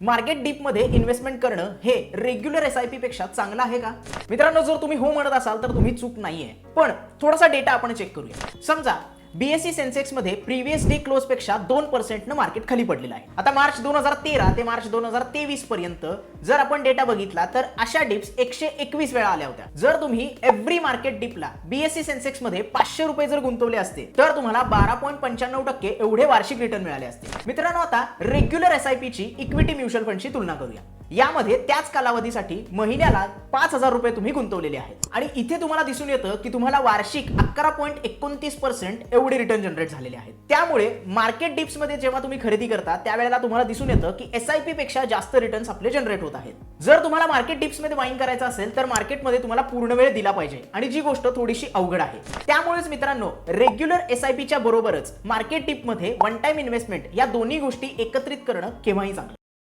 Market deep मध्ये investment करणं हे रेग्युलर एसआयपी पेक्षा चांगलं आहे का? मित्रांनो, जर तुम्ही हो म्हणत असाल तर तुम्ही चूक नाहीये, पण थोडासा डेटा आपण चेक करूया. समजा बीएससी सेन्सेक्स मध्ये प्रीवियस डे क्लोज पेक्षा 2% न मार्केट खाली पडलेलं आहे. आता मार्च 2013 ते मार्च 2023 पर्यंत जर आपण डेटा बघितला तर अशा डिप्स 121 वेळा आल्या होत्या. जर तुम्ही एव्हरी मार्केट डिपला बीएससी सेन्सेक्स मध्ये 500 रुपये जर गुंतवले असते तर तुम्हाला 12.95% एवढे वार्षिक रिटर्न मिळाले असते. मित्रांनो, आता रेग्युलर एसआयपी ची इक्विटी म्युच्युअल फंडची तुलना करूया. यामध्ये त्याच कालावधीसाठी महिन्याला 5,000 रुपये तुम्ही गुंतवलेले आहेत आणि इथे तुम्हाला दिसून येतं की तुम्हाला वार्षिक 11.29% एवढे रिटर्न जनरेट झालेले आहेत. त्यामुळे मार्केट डिप्स मध्ये जेव्हा तुम्ही खरेदी करता त्यावेळेला तुम्हाला दिसून येतं की एसआयपी पेक्षा जास्त रिटर्न्स आपले जनरेट होत आहेत. जर तुम्हाला मार्केट डिप्स मध्ये बाईंग करायचं असेल तर मार्केटमध्ये तुम्हाला पूर्ण वेळ दिला पाहिजे आणि जी गोष्ट थोडीशी अवघड आहे. त्यामुळेच मित्रांनो, रेग्युलर एसआयपीच्या बरोबरच मार्केट डिप मध्ये वन टाइम इन्व्हेस्टमेंट या दोन्ही गोष्टी एकत्रित करणं केव्हाही चांगलं.